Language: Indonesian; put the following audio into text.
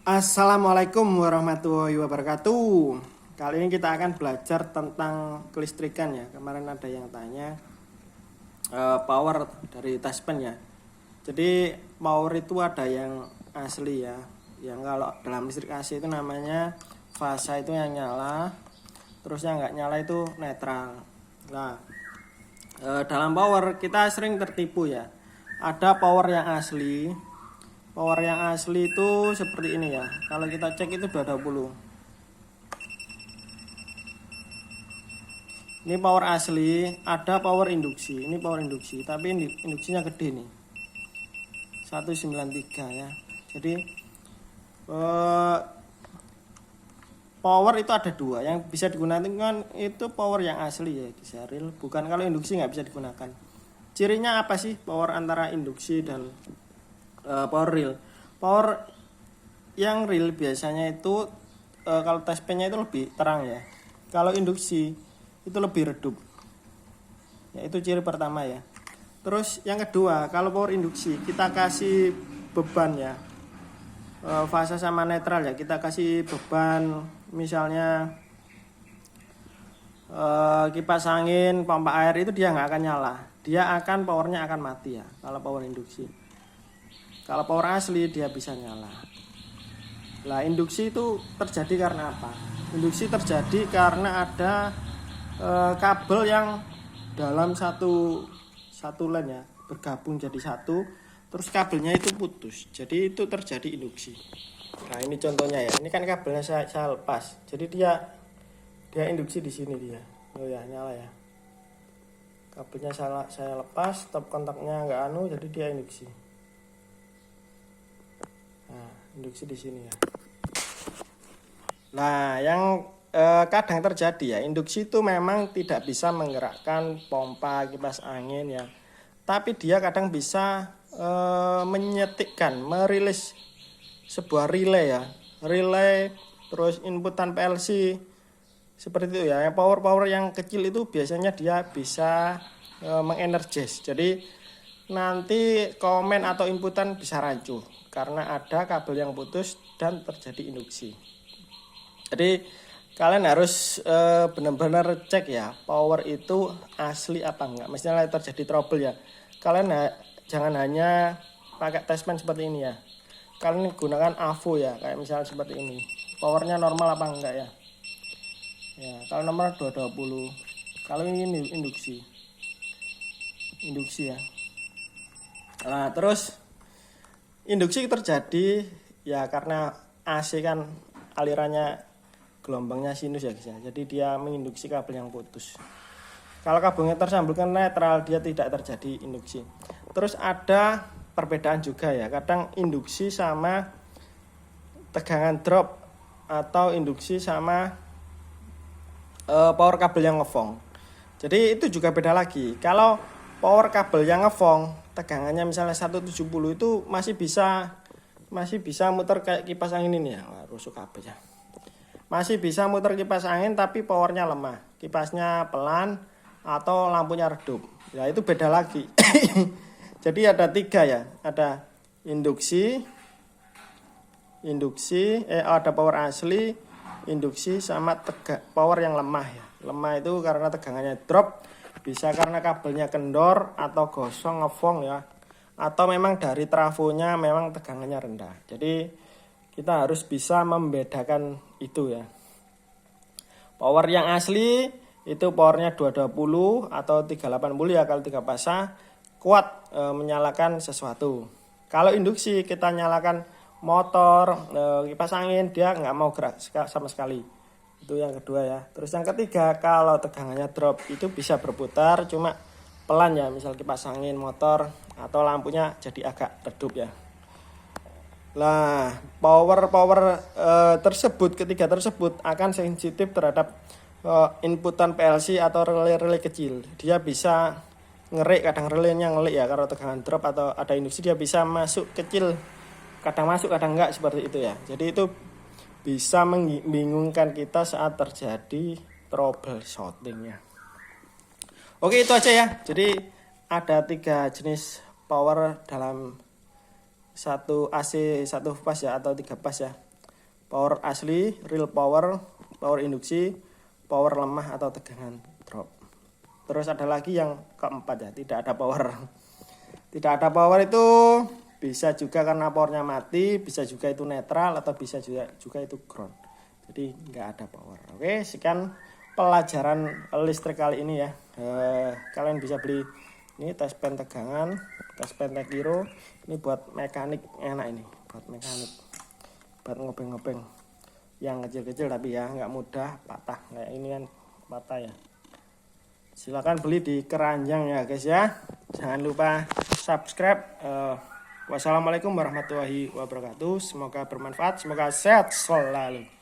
Assalamualaikum warahmatullahi wabarakatuh. Kali ini kita akan belajar tentang kelistrikan ya. Kemarin ada yang tanya power dari taspen ya. Jadi power itu ada yang asli ya. Yang kalau dalam listrik AC itu namanya fasa itu yang nyala, terus yang nggak nyala itu netral. Nah, dalam power kita sering tertipu ya. Ada power yang asli. Power yang asli itu seperti ini ya. Kalau kita cek itu 220. Ini power asli, ada power induksi. Ini power induksi, tapi induksinya gede nih. 193 ya. Jadi power itu ada dua. Yang bisa digunakan itu power yang asli ya, Gisaril. Bukan kalau induksi nggak bisa digunakan. Cirinya apa sih power antara induksi dan power real? Power yang real biasanya itu kalau taspennya itu lebih terang ya. Kalau induksi itu lebih redup. Ya, itu ciri pertama ya. Terus yang kedua, kalau power induksi kita kasih beban ya. Fasa sama netral ya. Kita kasih beban misalnya kipas angin, pompa air itu dia nggak akan nyala. Dia akan powernya akan mati ya kalau power induksi. Kalau power asli dia bisa nyala. Nah, induksi itu terjadi karena apa? Induksi terjadi karena ada kabel yang dalam satu line ya, bergabung jadi satu, terus kabelnya itu putus. Jadi itu terjadi induksi. Nah, ini contohnya ya. Ini kan kabelnya saya lepas. Jadi dia induksi di sini dia. Oh ya, nyala ya. Kabelnya saya lepas, stop kontaknya nggak jadi dia induksi. Nah, induksi di sini ya. Nah, yang kadang terjadi ya, induksi itu memang tidak bisa menggerakkan pompa, kipas angin ya. Tapi dia kadang bisa menyetikkan, merilis sebuah relay ya. Relay terus inputan PLC seperti itu ya. Power yang kecil itu biasanya dia bisa mengenergis. Jadi nanti komen atau inputan bisa rancu karena ada kabel yang putus dan terjadi induksi. Jadi kalian harus benar-benar cek ya, power itu asli apa enggak. Mestinya terjadi trouble ya. Kalian jangan hanya pakai taspen seperti ini ya. Kalian gunakan AVO ya, kayak misalnya seperti ini. Powernya normal apa enggak ya? Ya, kalau nomor 220. Kalau ini induksi. Induksi ya. Nah, terus induksi terjadi ya karena AC kan alirannya gelombangnya sinus ya guys ya. Jadi dia menginduksi kabel yang putus. Kalau kabelnya tersambung ke netral dia tidak terjadi induksi. Terus ada perbedaan juga ya. Kadang induksi sama tegangan drop atau induksi sama power kabel yang ngefong. Jadi itu juga beda lagi. Kalau power kabel yang ngefong tegangannya misalnya 170 itu masih bisa muter kayak kipas angin ini ya. Wah, rusuk kabel ya. Masih bisa muter kipas angin tapi powernya lemah. Kipasnya pelan atau lampunya redup. Ya itu beda lagi. Jadi ada 3 ya. Ada induksi, ada power asli, induksi sama power yang lemah ya. Lemah itu karena tegangannya drop. Bisa karena kabelnya kendor atau gosong ngefong ya. Atau memang dari trafonya memang tegangannya rendah. Jadi kita harus bisa membedakan itu ya. Power yang asli itu powernya 220 atau 380 ya kalau 3 fasa kuat menyalakan sesuatu. Kalau induksi kita nyalakan motor, kipas angin dia nggak mau gerak sama sekali. Itu yang kedua ya. Terus yang ketiga, kalau tegangannya drop itu bisa berputar cuma pelan ya, misal kipas angin, motor atau lampunya jadi agak redup ya. Nah, power tersebut ketiga tersebut akan sensitif terhadap inputan PLC atau relay kecil. Dia bisa ngerik, kadang relaynya ngelik ya kalau tegangan drop atau ada induksi dia bisa masuk kecil, kadang masuk kadang enggak seperti itu ya. Jadi itu bisa membingungkan kita saat terjadi troubleshooting ya. Oke, itu aja ya. Jadi ada 3 jenis power dalam satu AC satu fase ya atau 3 fase ya. power asli, real power, power induksi, power lemah atau tegangan drop. Terus ada lagi yang keempat ya, tidak ada power. Tidak ada power itu bisa juga karena powernya mati, bisa juga itu netral, atau bisa juga itu ground. Jadi nggak ada power. Oke, sekian pelajaran listrik kali ini ya. Kalian bisa beli ini tespen tegangan, tespen tekiro. Ini buat mekanik, enak ini, buat mekanik, buat ngopeng-ngopeng yang kecil-kecil tapi ya nggak mudah patah. Kayak ini kan patah ya. Silakan beli di keranjang ya guys ya. Jangan lupa subscribe. Wassalamualaikum warahmatullahi wabarakatuh. Semoga bermanfaat, semoga sehat selalu.